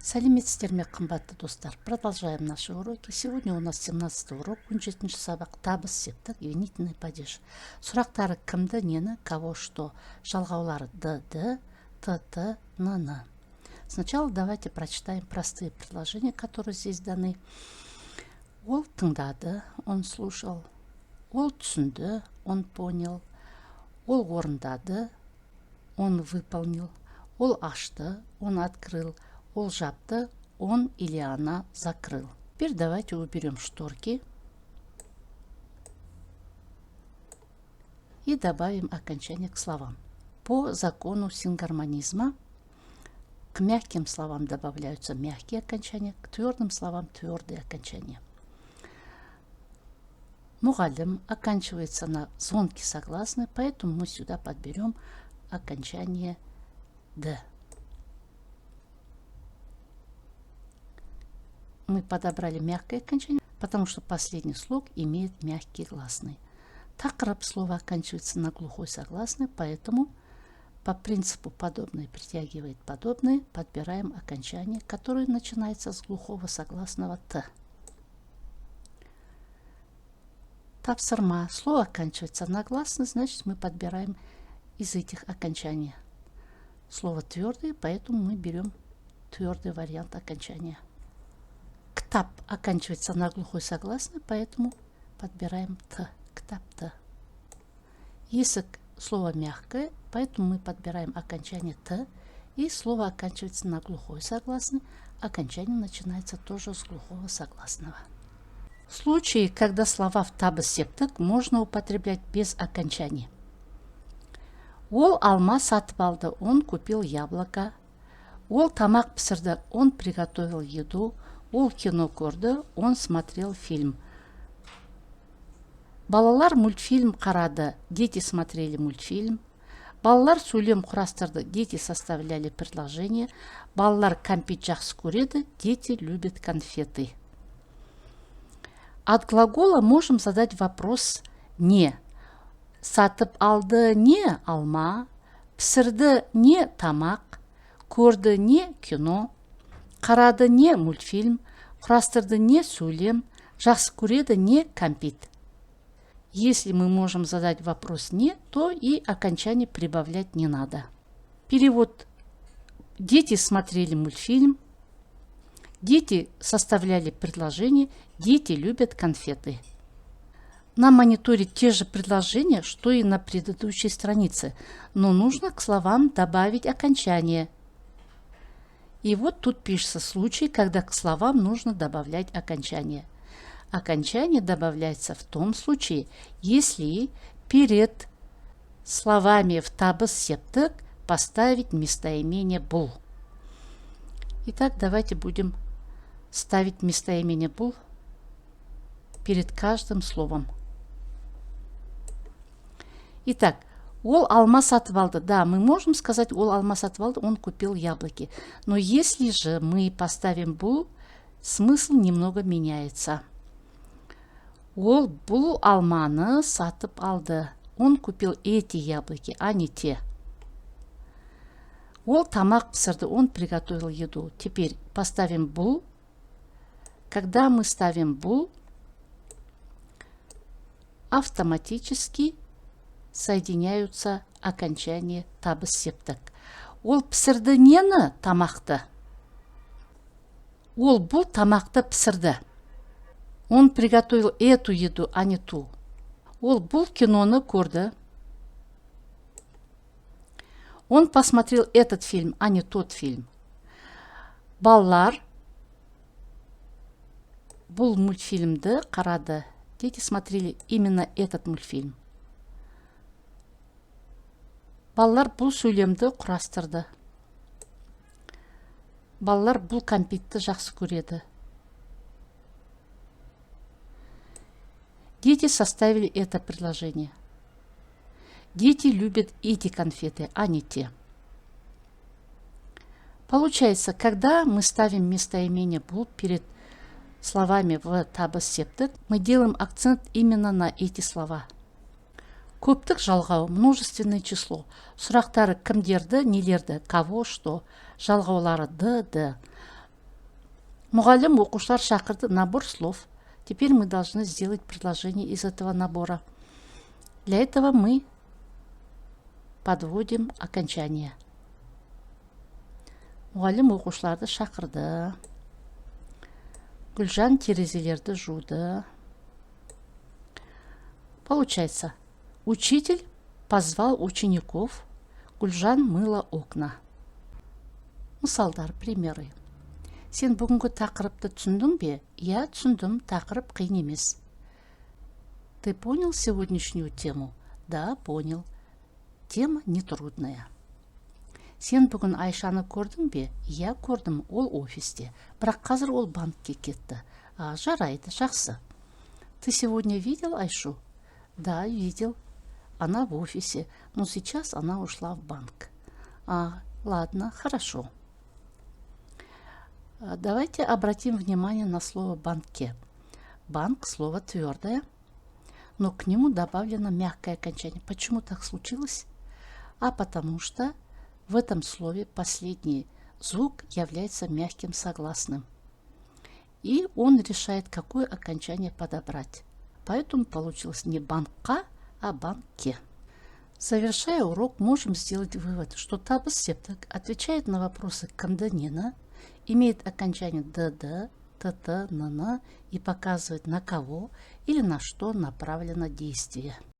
Сәлеметсіздер ме, қымбатты достар? Продолжаем наши уроки. Сегодня у нас 17 урок, 17 сабақ, табыс септік, винительный падеж. Сұрақтары кімді, нені, кого, что. Жалғаулары д, т, н. Сначала давайте прочитаем простые предложения, которые здесь даны. Ол тыңдады, он слушал. Ол түсінді, он понял. Ол орындады, он выполнил. Ол ашты, он открыл. Ол жапты, он или она закрыл. Теперь давайте уберем шторки и добавим окончание к словам. По закону сингармонизма к мягким словам добавляются мягкие окончания, к твердым словам твердые окончания. Мугалим оканчивается на звонкий согласный, поэтому мы сюда подберем окончание «д». Мы подобрали мягкое окончание, потому что последний слог имеет мягкий гласный. Тақырып слово оканчивается на глухой согласный, поэтому по принципу подобное притягивает подобное, подбираем окончание, которое начинается с глухого согласного «т». Тапсырма. Слово оканчивается на гласный, значит мы подбираем из этих окончаний. Слово твердое, поэтому мы берем твердый вариант окончания. Ктап оканчивается на глухой согласный, поэтому подбираем т. Ктап-т. Если слово мягкое, поэтому мы подбираем окончание т. И слово оканчивается на глухой согласный, окончание начинается тоже с глухого согласного. В случае, когда слова в табыс септік, можно употреблять без окончания. Ол алма сатып алды, он купил яблоко. Ол тамақ пісірді, он приготовил еду. Ол кино көрді, он смотрел фильм. Балалар мультфильм қарады, дети смотрели мультфильм. Балалар сөйлем құрастырды, дети составляли предложение. Балалар кәмпит жақсы көреді, дети любят конфеты. От глагола можем задать вопрос «не». Сатып алды не алма, пісірді не тамақ, көрді не кино. Қарады не мультфильм, құрастырды не сөйлем, жақсы көреді не кәмпит. Если мы можем задать вопрос «не», то и окончание прибавлять не надо. Перевод. Дети смотрели мультфильм, дети составляли предложение, дети любят конфеты. Нам мониторить те же предложения, что и на предыдущей странице, но нужно к словам добавить окончание. И вот тут пишется случай, когда к словам нужно добавлять окончание. Окончание добавляется в том случае, если перед словами в табыс септік поставить местоимение «бұл». Итак, давайте будем ставить местоимение «бұл» перед каждым словом. Итак, ол алма сатып алды. Да, мы можем сказать ол алма сатып алды, он купил яблоки. Но если же мы поставим бұл, смысл немного меняется. Ол бұл алманы сатып алды. Он купил эти яблоки, а не те. Ол тамақ пісірді, он приготовил еду. Теперь поставим бұл. Когда мы ставим бұл, автоматически соединяются окончания табыс септік. Ол пісірді нені? Тамақты. Ол бұл тамақты пісірді. Он приготовил эту еду, а не ту. Ол бұл киноны көрді. Он посмотрел этот фильм, а не тот фильм. Балалар бұл мультфильмді қарады. Дети смотрели именно этот мультфильм. Балалар бұл сөйлемді құрастырды. Балалар бұл кәмпитті жақсы көреді. Дети составили это предложение. Дети любят эти конфеты, а не те. Получается, когда мы ставим местоимение «бұл» перед словами в табыс септік, мы делаем акцент именно на эти слова. Көптік жалғау, множественное число. Сұрақтары кімдерді, нелерді, кого, что. Жалғаулары д. Мұғалім оқушылар шақырды, набор слов. Теперь мы должны сделать предложение из этого набора. Для этого мы подводим окончание. Мұғалім оқушыларды шақырды. Гүлжан терезелерді жуды. Получается, учитель позвал учеников, Гүлжан мыла окна. Мысалдар, примеры. Сен бүгінгі тақырыпты түсіндің бе? Я түсіндім, тақырып қиын емес. Ты понял сегодняшнюю тему? Да, понял. Тема нетрудная. Сен бүгін Айшаны көрдің бе? Я көрдім, ол офисте. Бірақ қазір ол банкке кетті. Жарайды, жақсы. Ты сегодня видел Айшу? Да, видел. Она в офисе, но сейчас она ушла в банк. Ладно, хорошо. Давайте обратим внимание на слово «банке». Банк – слово твердое, но к нему добавлено мягкое окончание. Почему так случилось? Потому что в этом слове последний звук является мягким согласным. И он решает, какое окончание подобрать. Поэтому получилось не банка, а банке. Завершая урок, можем сделать вывод, что табыс септик отвечает на вопросы канданина, имеет окончание «dd», «tt», «nn» и показывает, на кого или на что направлено действие.